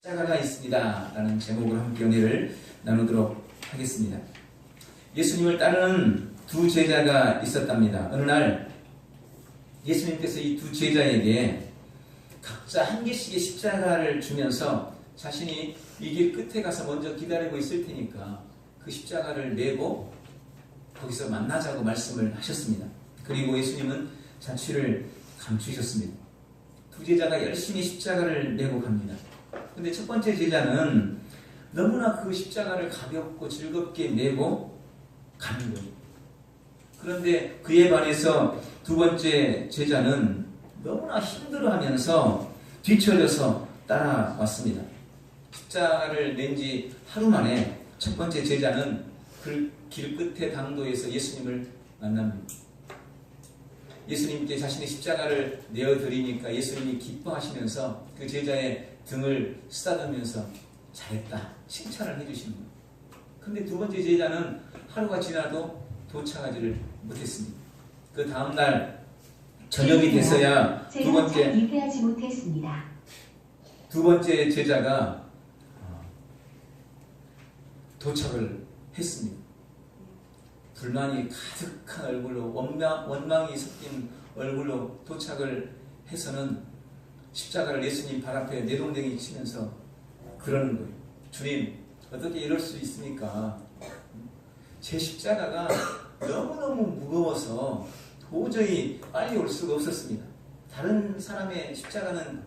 십자가가 있습니다 라는 제목으로 함께 은혜를 나누도록 하겠습니다. 예수님을 따르는 두 제자가 있었답니다. 어느 날 예수님께서 이 두 제자에게 각자 한 개씩의 십자가를 주면서 자신이 이 길 끝에 가서 먼저 기다리고 있을 테니까 그 십자가를 메고 거기서 만나자고 말씀을 하셨습니다. 그리고 예수님은 자취를 감추셨습니다. 두 제자가 열심히 십자가를 메고 갑니다. 근데 첫 번째 제자는 너무나 그 십자가를 가볍고 즐겁게 메고 가는 거예요. 그런데 그에 반해서 두 번째 제자는 너무나 힘들어하면서 뒤처져서 따라왔습니다. 십자가를 낸 지 하루 만에 첫 번째 제자는 그 길 끝의 당도에서 예수님을 만납니다. 예수님께 자신의 십자가를 내어드리니까 예수님이 기뻐하시면서 그 제자의 등을 쓰다듬으면서 잘했다 칭찬을 해주시는 거예요. 근데 두 번째 제자는 하루가 지나도 도착하지를 못했습니다. 그 다음날 저녁이 됐어야 입회하지 못했습니다. 두 번째 제자가 도착을 했습니다. 불만이 가득한 얼굴로 원망이 섞인 얼굴로 도착을 해서는 십자가를 예수님 발 앞에 내동댕이 치면서 그러는 거예요. 주님, 어떻게 이럴 수 있습니까? 제 십자가가 너무너무 무거워서 도저히 빨리 올 수가 없었습니다. 다른 사람의 십자가는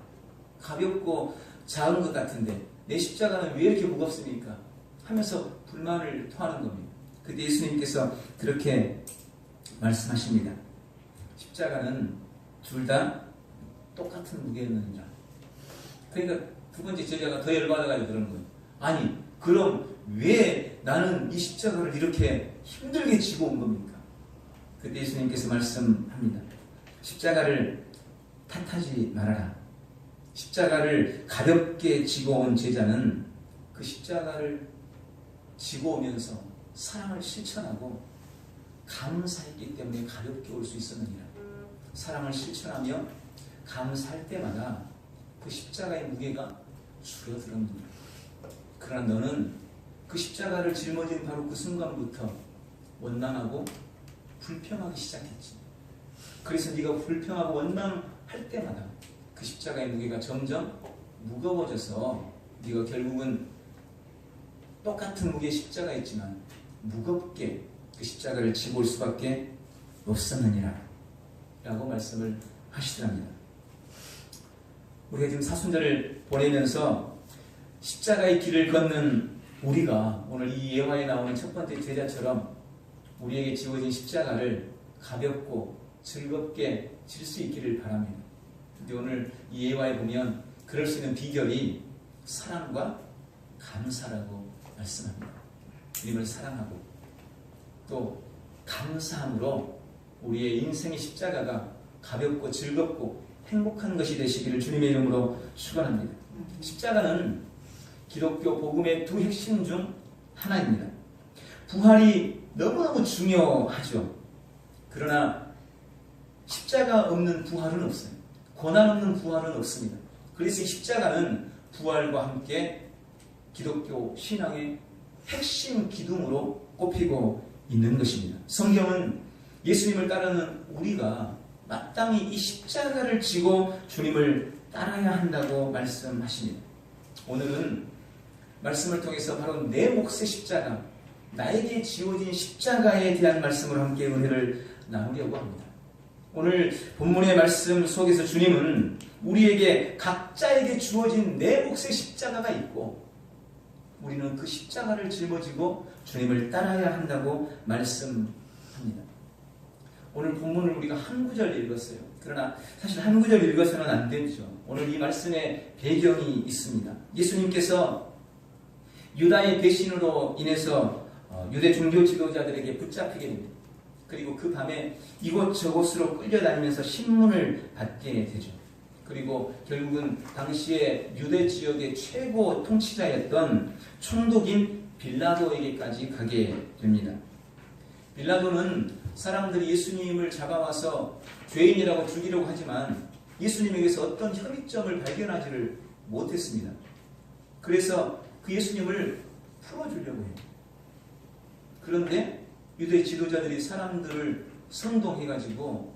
가볍고 작은 것 같은데 내 십자가는 왜 이렇게 무겁습니까? 하면서 불만을 토하는 겁니다. 그때 예수님께서 그렇게 말씀하십니다. 십자가는 둘 다 똑같은 무게였느니라. 그러니까 두 번째 제자가 더 열받아가지고 그러는 거예요. 아니, 그럼 왜 나는 이 십자가를 이렇게 힘들게 지고 온 겁니까? 그때 예수님께서 말씀합니다. 십자가를 탓하지 말아라. 십자가를 가볍게 지고 온 제자는 그 십자가를 지고 오면서 사랑을 실천하고 감사했기 때문에 가볍게 올 수 있었느니라. 사랑을 실천하며 감사할 때마다 그 십자가의 무게가 줄어들었느니라. 그러나 너는 그 십자가를 짊어진 바로 그 순간부터 원망하고 불평하기 시작했지. 그래서 네가 불평하고 원망할 때마다 그 십자가의 무게가 점점 무거워져서 네가 결국은 똑같은 무게의 십자가 있지만 무겁게 그 십자가를 지고 올 수밖에 없었느니라 라고 말씀을 하시더랍니다. 우리가 지금 사순절을 보내면서 십자가의 길을 걷는 우리가 오늘 이 예화에 나오는 첫 번째 제자처럼 우리에게 지워진 십자가를 가볍고 즐겁게 질 수 있기를 바랍니다. 근데 오늘 이 예화에 보면 그럴 수 있는 비결이 사랑과 감사라고 말씀합니다. 주님을 사랑하고 또 감사함으로 우리의 인생의 십자가가 가볍고 즐겁고 행복한 것이 되시기를 주님의 이름으로 축원합니다. 십자가는 기독교 복음의 두 핵심 중 하나입니다. 부활이 너무너무 중요하죠. 그러나 십자가 없는 부활은 없어요. 고난 없는 부활은 없습니다. 그래서 이 십자가는 부활과 함께 기독교 신앙의 핵심 기둥으로 꼽히고 있는 것입니다. 성경은 예수님을 따르는 우리가 마땅히 이 십자가를 지고 주님을 따라야 한다고 말씀하십니다. 오늘은 말씀을 통해서 바로 내 몫의 십자가, 나에게 지워진 십자가에 대한 말씀으로 함께 은혜를 나누려고 합니다. 오늘 본문의 말씀 속에서 주님은 우리에게 각자에게 주어진 내 몫의 십자가가 있고 우리는 그 십자가를 짊어지고 주님을 따라야 한다고 말씀합니다. 오늘 본문을 우리가 한 구절 읽었어요. 그러나 사실 한 구절 읽어서는 안 되죠. 오늘 이 말씀에 배경이 있습니다. 예수님께서 유다의 배신으로 인해서 유대 종교 지도자들에게 붙잡히게 됩니다. 그리고 그 밤에 이곳저곳으로 끌려다니면서 신문을 받게 되죠. 그리고 결국은 당시에 유대 지역의 최고 통치자였던 총독인 빌라도에게까지 가게 됩니다. 빌라도는 사람들이 예수님을 잡아와서 죄인이라고 죽이려고 하지만 예수님에게서 어떤 혐의점을 발견하지를 못했습니다. 그래서 그 예수님을 풀어주려고 해요. 그런데 유대 지도자들이 사람들을 선동해가지고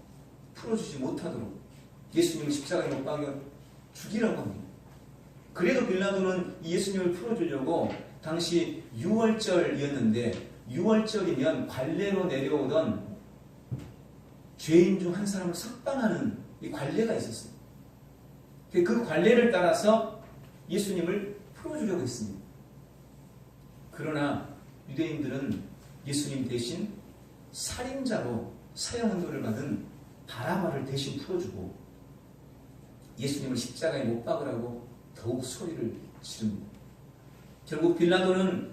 풀어주지 못하도록 예수님을 십자가에 못 박여 죽이라고 합니다. 그래도 빌라도는 이 예수님을 풀어주려고 당시 6월절이었는데 6월절이면 관례로 내려오던 죄인 중 한 사람을 석방하는 이 관례가 있었어요. 그 관례를 따라서 예수님을 풀어주려고 했습니다. 그러나 유대인들은 예수님 대신 살인자로 사형언도를 받은 바라바를 대신 풀어주고 예수님을 십자가에 못 박으라고 더욱 소리를 지릅니다. 결국 빌라도는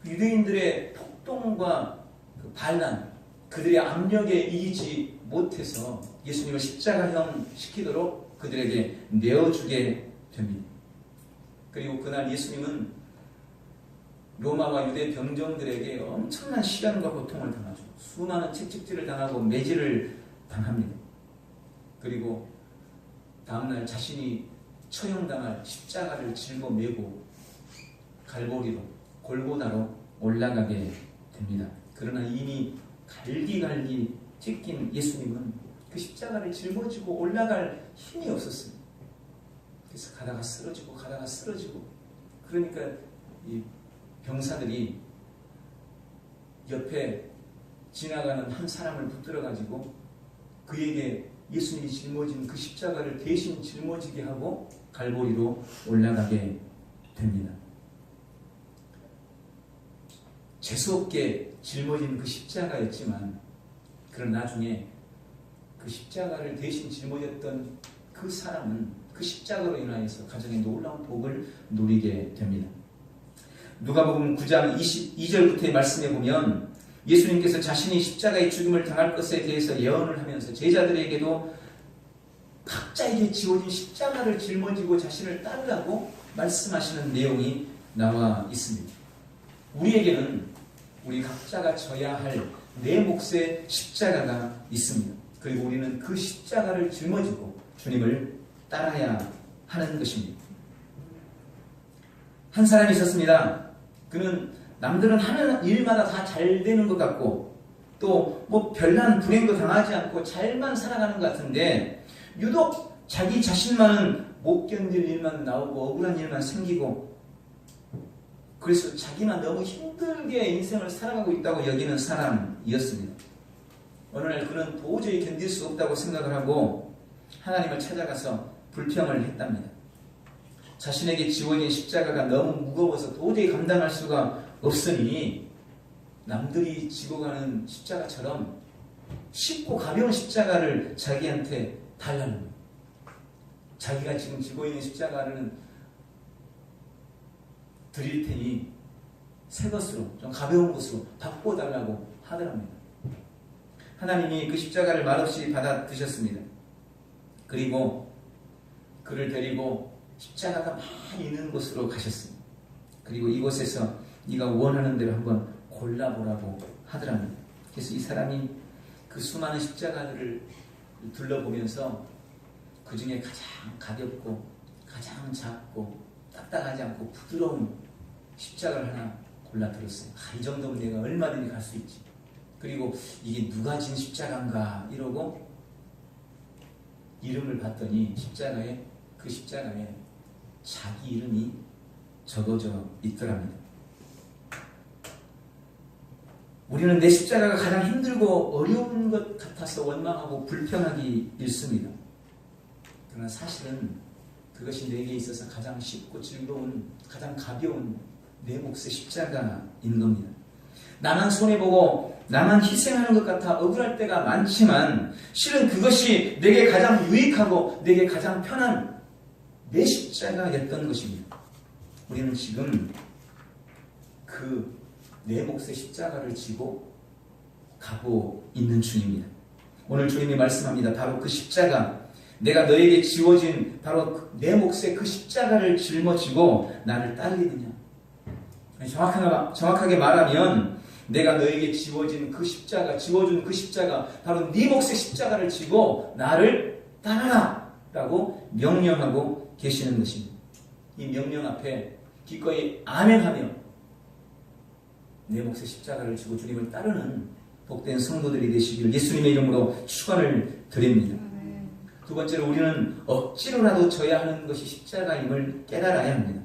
유대인들의 폭동과 그 반란, 그들의 압력에 이기지 못해서 예수님을 십자가형 시키도록 그들에게 내어주게 됩니다. 그리고 그날 예수님은 로마와 유대 병정들에게 엄청난 시련과 고통을 당하죠. 수많은 채찍질을 당하고 매질을 당합니다. 그리고 다음날 자신이 처형당할 십자가를 짊어 메고 갈보리로 골고다로 올라가게 됩니다. 그러나 이미 갈기갈기 찢긴 예수님은 그 십자가를 짊어지고 올라갈 힘이 없었어요. 그래서 가다가 쓰러지고 그러니까 이 병사들이 옆에 지나가는 한 사람을 붙들어가지고 그에게 예수님이 짊어진 그 십자가를 대신 짊어지게 하고 갈보리로 올라가게 됩니다. 재수없게 짊어진 그 십자가였지만 그런 나중에 그 십자가를 대신 짊어졌던 그 사람은 그 십자가로 인하여서 가정의 놀라운 복을 누리게 됩니다. 누가복음 9장 22절부터의 말씀에 보면 예수님께서 자신이 십자가의 죽임을 당할 것에 대해서 예언을 하면서 제자들에게도 각자에게 지워진 십자가를 짊어지고 자신을 따르라고 말씀하시는 내용이 나와 있습니다. 우리에게는 우리 각자가 져야 할 내 몫의 십자가가 있습니다. 그리고 우리는 그 십자가를 짊어지고 주님을 따라야 하는 것입니다. 한 사람이 있었습니다. 그는 남들은 하는 일마다 다 잘 되는 것 같고 또 뭐 별난 불행도 당하지 않고 잘만 살아가는 것 같은데 유독 자기 자신만은 못 견딜 일만 나오고 억울한 일만 생기고 그래서 자기만 너무 힘들게 인생을 살아가고 있다고 여기는 사람이었습니다. 어느 날 그는 도저히 견딜 수 없다고 생각을 하고 하나님을 찾아가서 불평을 했답니다. 자신에게 지워진 십자가가 너무 무거워서 도저히 감당할 수가 없으니 남들이 지고 가는 십자가처럼 쉽고 가벼운 십자가를 자기한테 달라는 거예요. 자기가 지금 지고 있는 십자가는 드릴 테니 새 것으로 좀 가벼운 것으로 바꿔달라고 하더랍니다. 하나님이 그 십자가를 말없이 받아 드셨습니다. 그리고 그를 데리고 십자가가 많이 있는 곳으로 가셨습니다. 그리고 이곳에서 네가 원하는 대로 한번 골라보라고 하더랍니다. 그래서 이 사람이 그 수많은 십자가들을 둘러보면서 그 중에 가장 가볍고 가장 작고 딱딱하지 않고 부드러운 십자가를 하나 골라 들었어요. 이 정도면 내가 얼마든지 갈 수 있지. 그리고 이게 누가 진 십자가인가 이러고 이름을 봤더니 그 십자가에 자기 이름이 적어져 있더랍니다. 우리는 내 십자가가 가장 힘들고 어려운 것 같아서 원망하고 불평하기 일쑤입니다. 그러나 사실은 그것이 내게 있어서 가장 쉽고 즐거운, 가장 가벼운 내 몫의 십자가인 겁니다. 나만 손해보고 나만 희생하는 것 같아 억울할 때가 많지만 실은 그것이 내게 가장 유익하고 내게 가장 편한 내 십자가였던 것입니다. 우리는 지금 그 내 몫의 십자가를 지고 가고 있는 중입니다. 오늘 주님이 말씀합니다. 바로 그 십자가, 내가 너에게 지워진 바로 내 몫의 그 십자가를 짊어지고 나를 따르겠느냐. 정확하게 말하면 내가 너에게 지워준 그 십자가 바로 네 몫의 십자가를 지고 나를 따라라 라고 명령하고 계시는 것입니다. 이 명령 앞에 기꺼이 아멘하며 내 몫의 십자가를 지고 주님을 따르는 복된 성도들이 되시기를 예수님의 이름으로 축원을 드립니다. 두 번째로 우리는 억지로라도 져야 하는 것이 십자가임을 깨달아야 합니다.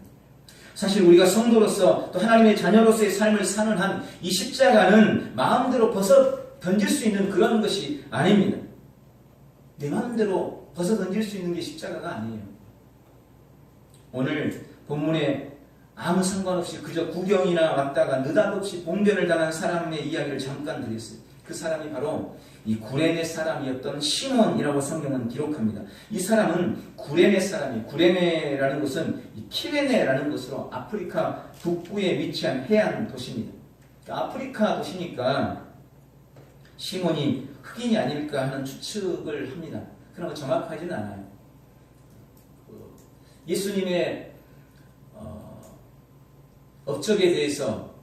사실 우리가 성도로서 또 하나님의 자녀로서의 삶을 사는 한 이 십자가는 마음대로 벗어 던질 수 있는 그런 것이 아닙니다. 내 마음대로 벗어 던질 수 있는 게 십자가가 아니에요. 오늘 본문에 아무 상관없이 그저 구경이나 왔다가 느닷없이 봉변을 당한 사람의 이야기를 잠깐 드렸어요. 그 사람이 바로 이 구레네 사람이었던 시몬이라고 성경은 기록합니다. 이 사람은 구레네 사람이, 구레네라는 곳은 이 키레네라는 곳으로 아프리카 북부에 위치한 해안 도시입니다. 그러니까 아프리카 도시니까 시몬이 흑인이 아닐까 하는 추측을 합니다. 그러나 정확하지는 않아요. 예수님의 업적에 대해서,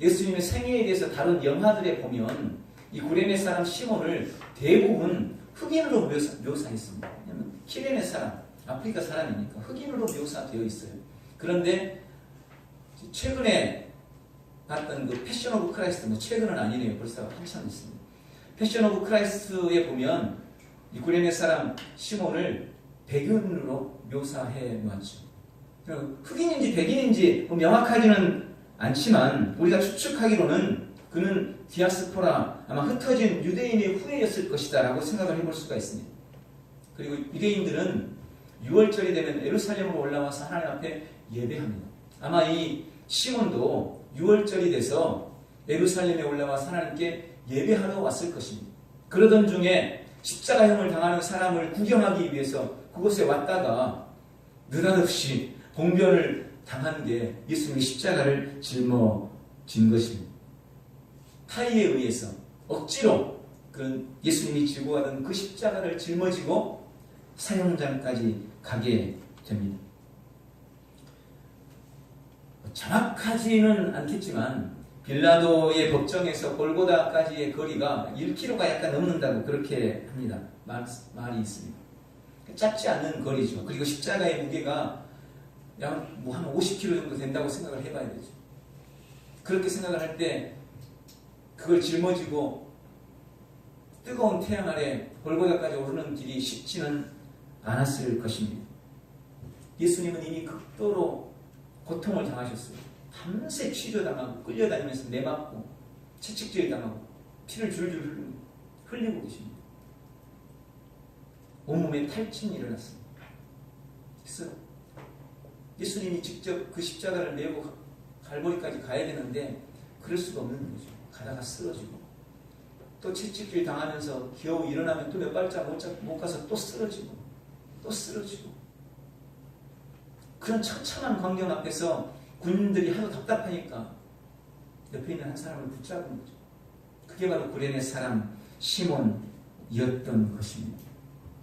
예수님의 생애에 대해서 다룬 영화들에 보면 이 구레네 사람 시몬을 대부분 흑인으로 묘사했습니다. 왜냐하면 키레네 사람, 아프리카 사람이니까 흑인으로 묘사되어 있어요. 그런데 최근에 봤던 그 패션 오브 크라이스트, 최근은 아니네요. 벌써 한참 있습니다. 패션 오브 크라이스트에 보면 이 구레네 사람 시몬을 백인으로 묘사해 놓았죠. 흑인인지 백인인지 명확하지는 않지만 우리가 추측하기로는 그는 디아스포라, 아마 흩어진 유대인의 후예였을 것이다 라고 생각을 해볼 수가 있습니다. 그리고 유대인들은 6월절이 되면 예루살렘으로 올라와서 하나님 앞에 예배합니다. 아마 이 시몬도 6월절이 돼서 예루살렘에 올라와서 하나님께 예배하러 왔을 것입니다. 그러던 중에 십자가형을 당하는 사람을 구경하기 위해서 그곳에 왔다가 느닷없이 봉변을 당한 게 예수님의 십자가를 짊어진 것입니다. 타의에 의해서 억지로 그 예수님이 지고 가던 그 십자가를 짊어지고 사형장까지 가게 됩니다. 정확하지는 않겠지만 빌라도의 법정에서 골고다까지의 거리가 1km가 약간 넘는다고 그렇게 합니다. 말이 있습니다. 짧지 않은 거리죠. 그리고 십자가의 무게가 약 한 50kg 정도 된다고 생각을 해봐야 되죠. 그렇게 생각을 할 때 그걸 짊어지고 뜨거운 태양 아래 골고다까지 오르는 길이 쉽지는 않았을 것입니다. 예수님은 이미 극도로 고통을 당하셨어요. 밤새 취조당하고 끌려다니면서 내맞고 채찍질 당하고 피를 줄줄 흘리고 계십니다. 온몸에 탈진이 일어났습니다. 그래서 예수님이 직접 그 십자가를 메고 갈보리까지 가야 되는데 그럴 수가 없는 거죠. 가다가 쓰러지고 또 채찍질 당하면서 겨우 일어나면 또 몇 발짝 못 가서 또 쓰러지고 또 쓰러지고 그런 처참한 광경 앞에서 군인들이 하도 답답하니까 옆에 있는 한 사람을 붙잡은 거죠. 그게 바로 구레네 사람 시몬이었던 것입니다.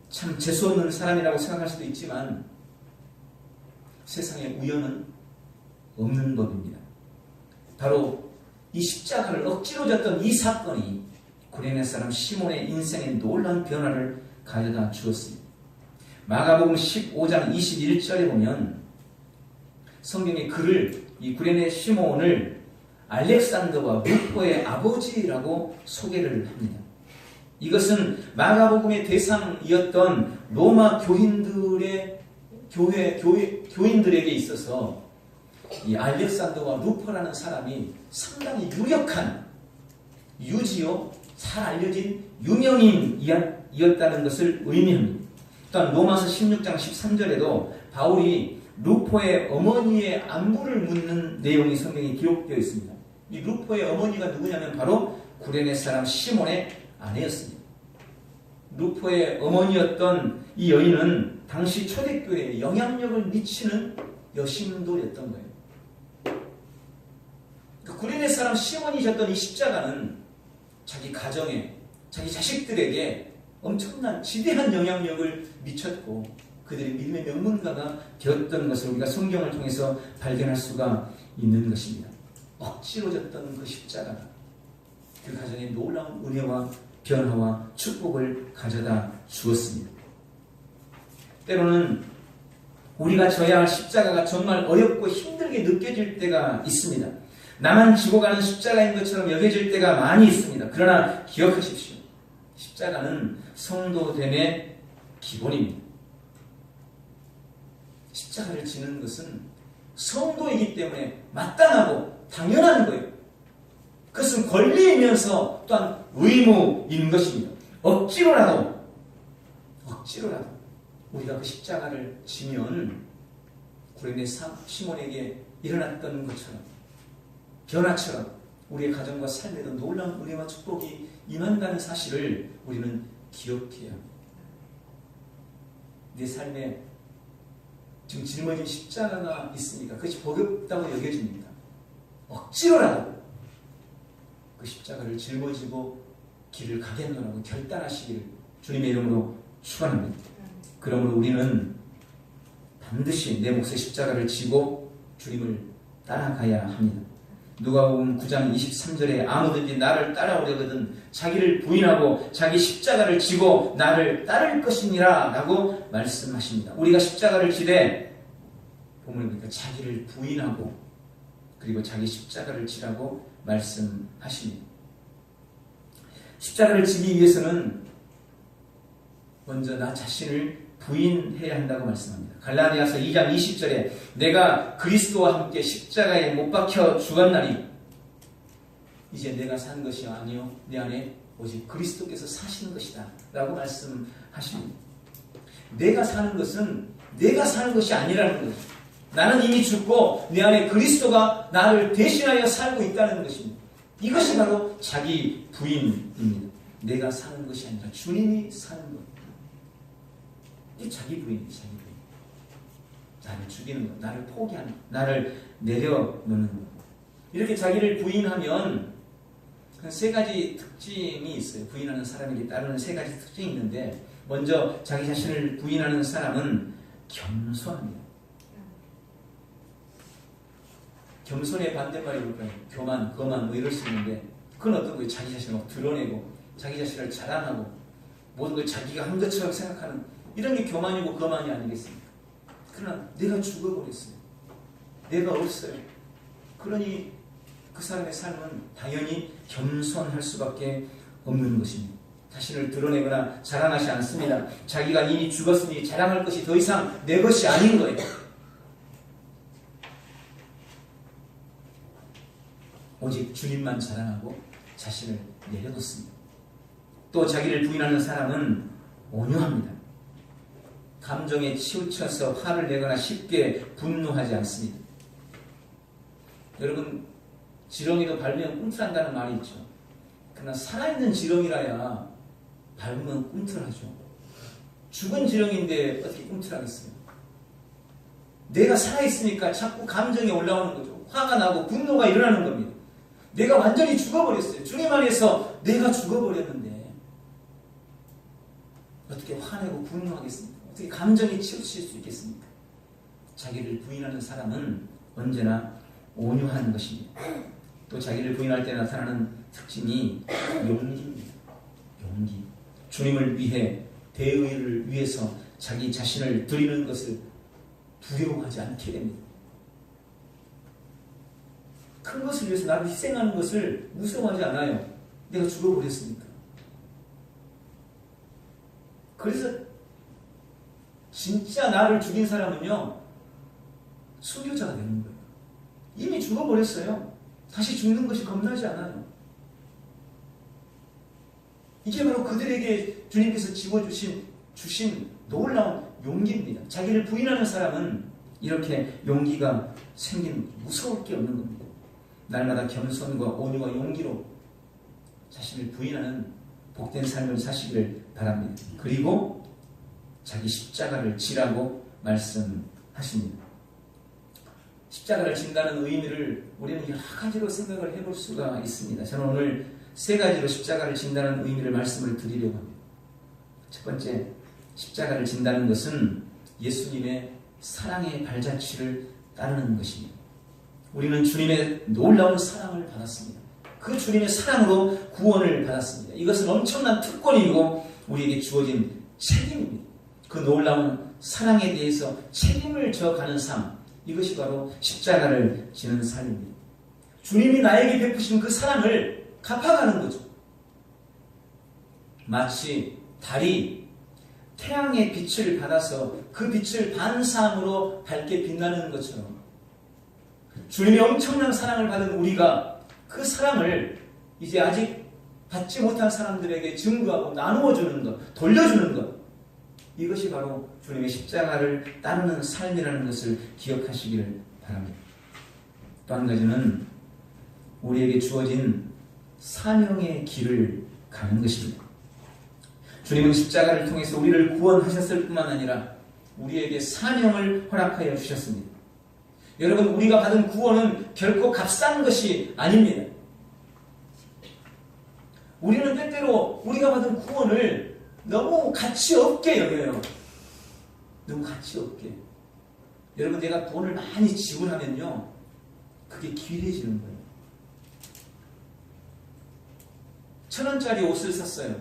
참 재수없는 사람이라고 생각할 수도 있지만 세상에 우연은 없는 법입니다. 바로 이 십자가를 억지로 졌던 이 사건이 구레네 사람 시몬의 인생에 놀라운 변화를 가져다 주었습니다. 마가복음 15장 21절에 보면 성경에 그를, 이 구레네 시몬을 알렉산더와 루포의 아버지라고 소개를 합니다. 이것은 마가복음의 대상이었던 로마 교인들에게 있어서 이 알렉산더와 루포라는 사람이 상당히 유력한 유지요, 잘 알려진 유명인이었다는 것을 의미합니다. 또한 로마서 16장 13절에도 바울이 루포의 어머니의 안부를 묻는 내용이 성경에 기록되어 있습니다. 이 루포의 어머니가 누구냐면 바로 구레네 사람 시몬의 아내였습니다. 루포의 어머니였던 이 여인은 당시 초대교회에 영향력을 미치는 여신도였던 거예요. 구레네 사람 시몬이 졌던 이 십자가는 자기 가정에, 자기 자식들에게 엄청난 지대한 영향력을 미쳤고 그들이 믿음의 명문가가 되었던 것을 우리가 성경을 통해서 발견할 수가 있는 것입니다. 억지로 졌던 그 십자가가 그 가정에 놀라운 은혜와 변화와 축복을 가져다 주었습니다. 때로는 우리가 져야 할 십자가가 정말 어렵고 힘들게 느껴질 때가 있습니다. 나만 지고 가는 십자가인 것처럼 여겨질 때가 많이 있습니다. 그러나 기억하십시오. 십자가는 성도됨의 기본입니다. 십자가를 지는 것은 성도이기 때문에 마땅하고 당연한 거예요. 그것은 권리이면서 또한 의무인 것입니다. 억지로라도 우리가 그 십자가를 지면 구레네 시몬에게 일어났던 것처럼 변화처럼 우리의 가정과 삶에도 놀라운 은혜와 축복이 임한다는 사실을 우리는 기억해야 합니다. 내 삶에 지금 짊어진 십자가가 있으니까 그것이 버겁다고 여겨집니다. 억지로라도 그 십자가를 짊어지고 길을 가겠노라고 결단하시기를 주님의 이름으로 축원합니다. 그러므로 우리는 반드시 내 몫의 십자가를 지고 주님을 따라가야 합니다. 누가복음 9장 23절에 아무든지 나를 따라오려거든 자기를 부인하고 자기 십자가를 지고 나를 따를 것이니라 라고 말씀하십니다. 우리가 십자가를 지되 보면 자기를 부인하고 그리고 자기 십자가를 지라고 말씀하십니다. 십자가를 지기 위해서는 먼저 나 자신을 부인해야 한다고 말씀합니다. 갈라디아서 2장 20절에 내가 그리스도와 함께 십자가에 못 박혀 죽었나니 이제 내가 산 것이 아니요 내 안에 오직 그리스도께서 사시는 것이다 라고 말씀하십니다. 내가 사는 것은 내가 사는 것이 아니라는 거죠. 나는 이미 죽고 내 안에 그리스도가 나를 대신하여 살고 있다는 것입니다. 이것이 바로 자기 부인입니다. 내가 사는 것이 아니라 주님이 사는 것. 이게 자기 부인이에요. 자기 부인. 나를 죽이는 것, 나를 포기하는 것, 나를 내려놓는 것. 이렇게 자기를 부인하면 세 가지 특징이 있어요. 부인하는 사람에게 따르는 세 가지 특징이 있는데 먼저 자기 자신을 부인하는 사람은 겸손합니다. 겸손의 반대말이 뭘까요? 교만, 거만 뭐 이럴 수 있는데 그건 어떤 거예요? 자기 자신을 막 드러내고 자기 자신을 자랑하고 모든 걸 자기가 한 것처럼 생각하는 이런 게 교만이고 거만이 아니겠습니까? 그러나 내가 죽어버렸어요. 내가 없어요. 그러니 그 사람의 삶은 당연히 겸손할 수밖에 없는 것입니다. 자신을 드러내거나 자랑하지 않습니다. 자기가 이미 죽었으니 자랑할 것이 더 이상 내 것이 아닌 거예요. 오직 주님만 자랑하고 자신을 내려놓습니다. 또 자기를 부인하는 사람은 온유합니다. 감정에 치우쳐서 화를 내거나 쉽게 분노하지 않습니다. 여러분 지렁이도 밟으면 꿈틀한다는 말이 있죠. 그러나 살아있는 지렁이라야 밟으면 꿈틀하죠. 죽은 지렁이인데 어떻게 꿈틀하겠어요? 내가 살아있으니까 자꾸 감정이 올라오는 거죠. 화가 나고 분노가 일어나는 겁니다. 내가 완전히 죽어버렸어요. 주님 안에서 내가 죽어버렸는데 어떻게 화내고 분노하겠습니까? 어떻게 감정이 치우칠 수 있겠습니까? 자기를 부인하는 사람은 언제나 온유한 것입니다. 또 자기를 부인할 때 나타나는 특징이 용기입니다. 용기. 주님을 위해 대의를 위해서 자기 자신을 드리는 것을 두려워하지 않게 됩니다. 큰 것을 위해서 나를 희생하는 것을 무서워하지 않아요. 내가 죽어버렸으니까. 그래서 진짜 나를 죽인 사람은요 순교자가 되는 거예요. 이미 죽어버렸어요. 다시 죽는 것이 겁나지 않아요. 이게 바로 그들에게 주님께서 주신 놀라운 용기입니다. 자기를 부인하는 사람은 이렇게 용기가 생기는 무서울 게 없는 겁니다. 날마다 겸손과 온유와 용기로 자신을 부인하는 복된 삶을 사시기를 바랍니다. 그리고 자기 십자가를 지라고 말씀하십니다. 십자가를 진다는 의미를 우리는 여러 가지로 생각을 해볼 수가 있습니다. 저는 오늘 세 가지로 십자가를 진다는 의미를 말씀을 드리려고 합니다. 첫 번째, 십자가를 진다는 것은 예수님의 사랑의 발자취를 따르는 것입니다. 우리는 주님의 놀라운 사랑을 받았습니다. 그 주님의 사랑으로 구원을 받았습니다. 이것은 엄청난 특권이고 우리에게 주어진 책임입니다. 그 놀라운 사랑에 대해서 책임을 져가는 삶, 이것이 바로 십자가를 지는 삶입니다. 주님이 나에게 베푸신 그 사랑을 갚아가는 거죠. 마치 달이 태양의 빛을 받아서 그 빛을 반사함으로 밝게 빛나는 것처럼 주님의 엄청난 사랑을 받은 우리가 그 사랑을 이제 아직 받지 못한 사람들에게 증거하고 나누어주는 것, 돌려주는 것, 이것이 바로 주님의 십자가를 따르는 삶이라는 것을 기억하시기를 바랍니다. 또 한 가지는 우리에게 주어진 사명의 길을 가는 것입니다. 주님은 십자가를 통해서 우리를 구원하셨을 뿐만 아니라 우리에게 사명을 허락하여 주셨습니다. 여러분, 우리가 받은 구원은 결코 값싼 것이 아닙니다. 우리는 때때로 우리가 받은 구원을 너무 가치 없게 여겨요. 너무 가치 없게. 여러분, 내가 돈을 많이 지불하면요, 그게 귀해지는 거예요. 1,000원짜리 옷을 샀어요.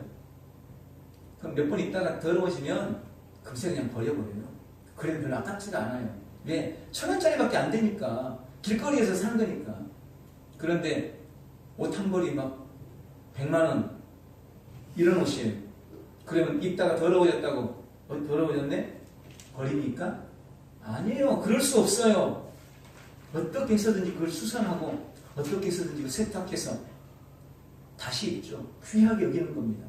그럼 몇 번 있다가 더러워지면 금세 그냥 버려버려요. 그래도 별로 아깝지가 않아요. 왜? 1,000원짜리밖에 안 되니까. 길거리에서 산 거니까. 그런데 옷 한 벌이 막 100만원 이런 옷이에요. 그러면 입다가 더러워졌다고 더러워졌네? 버립니까? 아니에요. 그럴 수 없어요. 어떻게 해서든지 그걸 수선하고 어떻게 해서든지 그걸 세탁해서 다시 입죠. 귀하게 여기는 겁니다.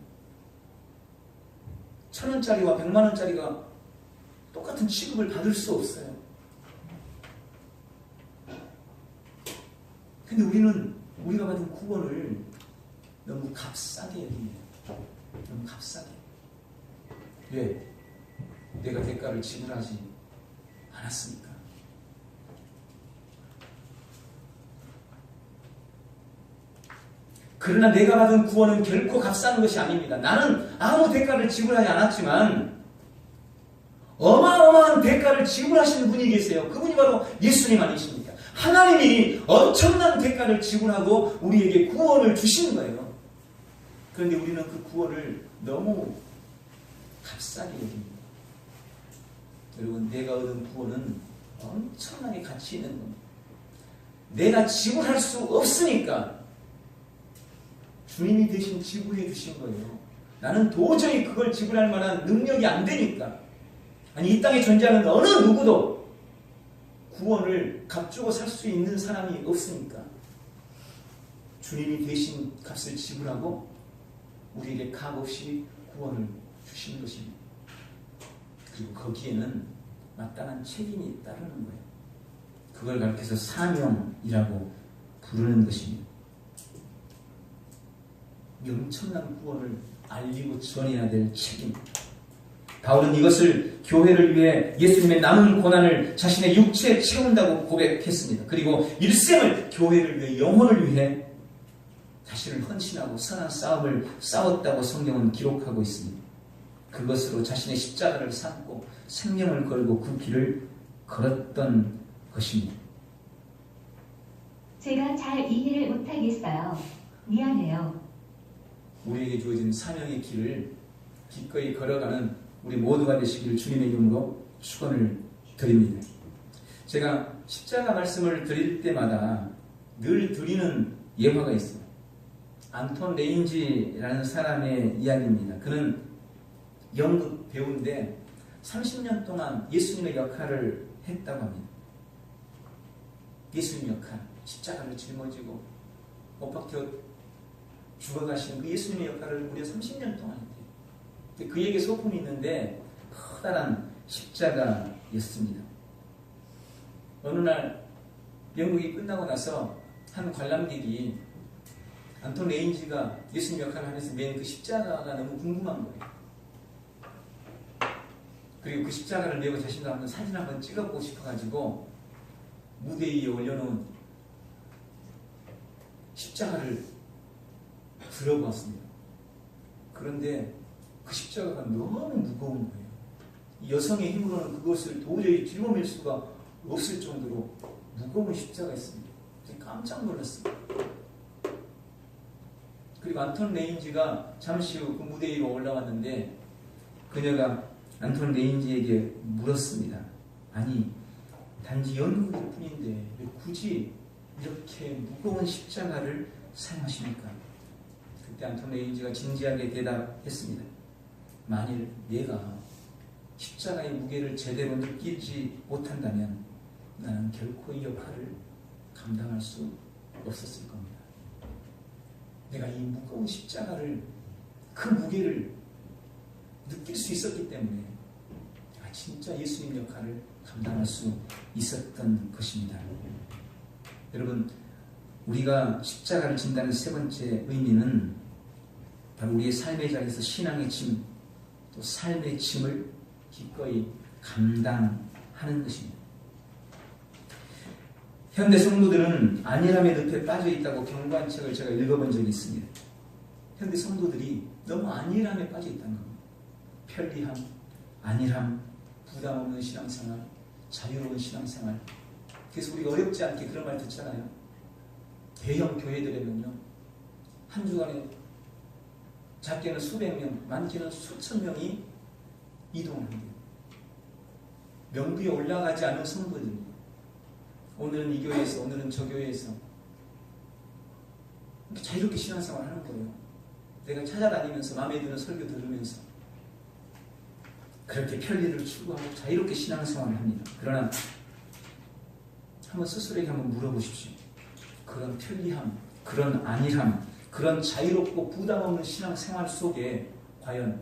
1,000원짜리와 100만원짜리가 똑같은 취급을 받을 수 없어요. 근데 우리가 받은 구원을 너무 값싸게 여깁니다. 너무 값싸게. 왜? 내가 대가를 지불하지 않았습니까? 그러나 내가 받은 구원은 결코 값싼 것이 아닙니다. 나는 아무 대가를 지불하지 않았지만 어마어마한 대가를 지불하시는 분이 계세요. 그분이 바로 예수님 아니십니까? 하나님이 엄청난 대가를 지불하고 우리에게 구원을 주신 거예요. 그런데 우리는 그 구원을 너무 값싸게 여깁니다. 여러분, 내가 얻은 구원은 엄청나게 가치 있는 겁니다. 내가 지불할 수 없으니까 주님이 대신 지불해 주신 거예요. 나는 도저히 그걸 지불할 만한 능력이 안 되니까. 아니, 이 땅에 존재하는 어느 누구도 구원을 값주고 살 수 있는 사람이 없으니까 주님이 대신 값을 지불하고 우리에게 값없이 구원을 주시는 것입니다. 그리고 거기에는 마땅한 책임이 따르는 거예요. 그걸 가르쳐서 사명이라고 부르는 것입니다. 엄청난 구원을 알리고 전해야 될 책임. 바울은 이것을 교회를 위해 예수님의 남은 고난을 자신의 육체에 채운다고 고백했습니다. 그리고 일생을 교회를 위해, 영혼을 위해 자신을 헌신하고 선한 싸움을 싸웠다고 성경은 기록하고 있습니다. 그것으로 자신의 십자가를 삼고 생명을 걸고 그 길을 걸었던 것입니다. 제가 잘 이해를 못하겠어요. 미안해요. 우리에게 주어진 사명의 길을 기꺼이 걸어가는 우리 모두가 되시기를 주님의 이름으로 축원을 드립니다. 제가 십자가 말씀을 드릴 때마다 늘 드리는 예화가 있어요. 안톤 레인지라는 사람의 이야기입니다. 그는 연극 배우인데 30년 동안 예수님의 역할을 했다고 합니다. 예수님 역할, 십자가를 짊어지고 못 박혀 죽어가시는 그 예수님의 역할을 무려 30년 동안 했대요. 그에게 소품이 있는데 커다란 십자가였습니다. 어느 날 연극이 끝나고 나서 한 관람객이 안톤 레인지가 예수님 역할을 하면서 맨 그 십자가가 너무 궁금한 거예요. 그리고 그 십자가를 메고 자신과 한번 사진 한번 찍어보고 싶어가지고 무대 위에 올려놓은 십자가를 들어보았습니다. 그런데 그 십자가가 너무 무거운 거예요. 여성의 힘으로는 그것을 도저히 짊어질 수가 없을 정도로 무거운 십자가였습니다. 깜짝 놀랐습니다. 그리고 안톤 레인지가 잠시 후 그 무대 위로 올라왔는데 그녀가 안톤 레인지에게 물었습니다. 아니, 단지 연극일 뿐인데 왜 굳이 이렇게 무거운 십자가를 사용하십니까? 그때 안톤 레인지가 진지하게 대답했습니다. 만일 내가 십자가의 무게를 제대로 느끼지 못한다면 나는 결코 이 역할을 감당할 수 없었을 겁니다. 내가 이 무거운 십자가를, 그 무게를 느낄 수 있었기 때문에 진짜 예수님 역할을 감당할 수 있었던 것입니다. 여러분, 우리가 십자가를 진다는 세 번째 의미는 바로 우리의 삶의 자리에서 신앙의 짐, 또 삶의 짐을 기꺼이 감당하는 것입니다. 현대 성도들은 안일함의 늪에 빠져 있다고 경고한 책을 제가 읽어본 적이 있습니다. 현대 성도들이 너무 안일함에 빠져 있다는 겁니다. 편리함, 안일함, 부담 없는 신앙생활, 자유로운 신앙생활. 그래서 우리가 어렵지 않게 그런 말 듣잖아요. 대형 교회들에는요, 한 주간에 작게는 수백 명, 많게는 수천 명이 이동을 합니다. 명부에 올라가지 않은 성도들이 오늘은 이 교회에서, 오늘은 저 교회에서 이렇게 자유롭게 신앙생활을 하는 거예요. 내가 찾아다니면서 마음에 드는 설교 들으면서 그렇게 편리를 추구하고 자유롭게 신앙생활을 합니다. 그러나 한번 스스로에게 한번 물어보십시오. 그런 편리함, 그런 안일함, 그런 자유롭고 부담 없는 신앙생활 속에 과연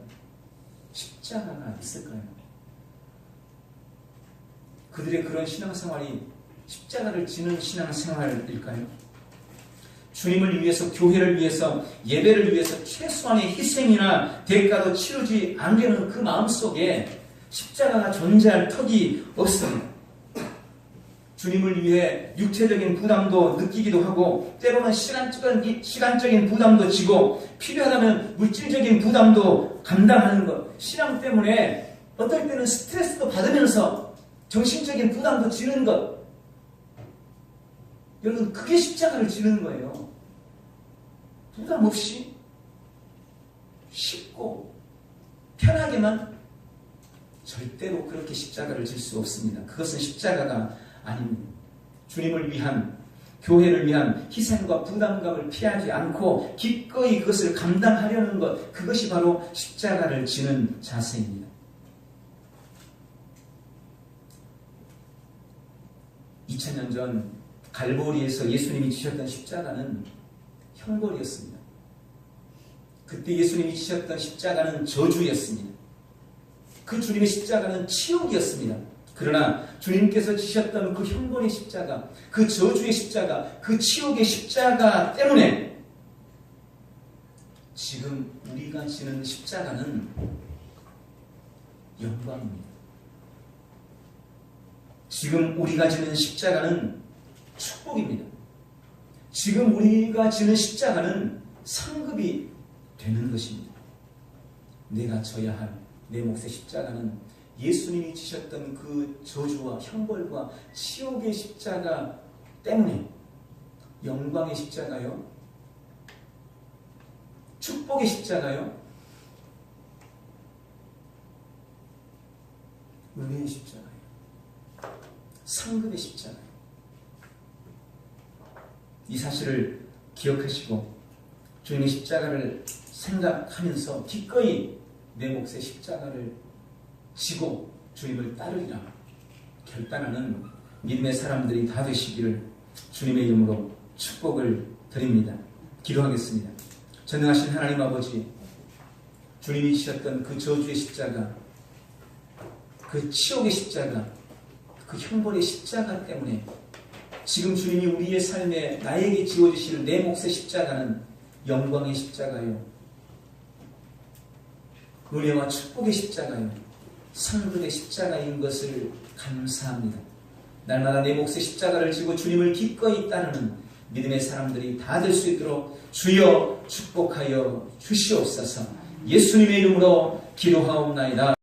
십자가가 있을까요? 그들의 그런 신앙생활이 십자가를 지는 신앙생활일까요? 주님을 위해서, 교회를 위해서, 예배를 위해서 최소한의 희생이나 대가도 치르지 않게는 그 마음속에 십자가가 존재할 턱이 없습니다. 주님을 위해 육체적인 부담도 느끼기도 하고, 때로는 시간적인 부담도 지고, 필요하다면 물질적인 부담도 감당하는 것, 신앙 때문에 어떨 때는 스트레스도 받으면서 정신적인 부담도 지는 것, 여러분, 그게 십자가를 지는 거예요. 부담 없이 쉽고 편하게만 절대로 그렇게 십자가를 질 수 없습니다. 그것은 십자가가 아닙니다. 주님을 위한, 교회를 위한 희생과 부담감을 피하지 않고 기꺼이 그것을 감당하려는 것, 그것이 바로 십자가를 지는 자세입니다. 2000년 전 갈보리에서 예수님이 지셨던 십자가는 형벌이었습니다. 그때 예수님이 지셨던 십자가는 저주였습니다. 그 주님의 십자가는 치욕이었습니다. 그러나 주님께서 지셨던 그 형벌의 십자가, 그 저주의 십자가, 그 치욕의 십자가 때문에 지금 우리가 지는 십자가는 영광입니다. 지금 우리가 지는 십자가는 축복입니다. 지금 우리가 지는 십자가는 상급이 되는 것입니다. 내가 져야 할 내 몫의 십자가는 예수님이 지셨던 그 저주와 형벌과 치욕의 십자가 때문에 영광의 십자가요? 축복의 십자가요? 은혜의 십자가요? 상급의 십자가요? 이 사실을 기억하시고 주님의 십자가를 생각하면서 기꺼이 내 몫의 십자가를 지고 주님을 따르리라 결단하는 믿음의 사람들이 다 되시기를 주님의 이름으로 축복을 드립니다. 기도하겠습니다. 전능하신 하나님 아버지, 주님이 지셨던 그 저주의 십자가, 그 치욕의 십자가, 그 형벌의 십자가 때문에 지금 주님이 우리의 삶에 나에게 지어주실 내 몫의 십자가는 영광의 십자가요, 은혜와 축복의 십자가요, 상급의 십자가인 것을 감사합니다. 날마다 내 몫의 십자가를 지고 주님을 기꺼이 따르는 믿음의 사람들이 다 될 수 있도록 주여 축복하여 주시옵소서. 예수님의 이름으로 기도하옵나이다.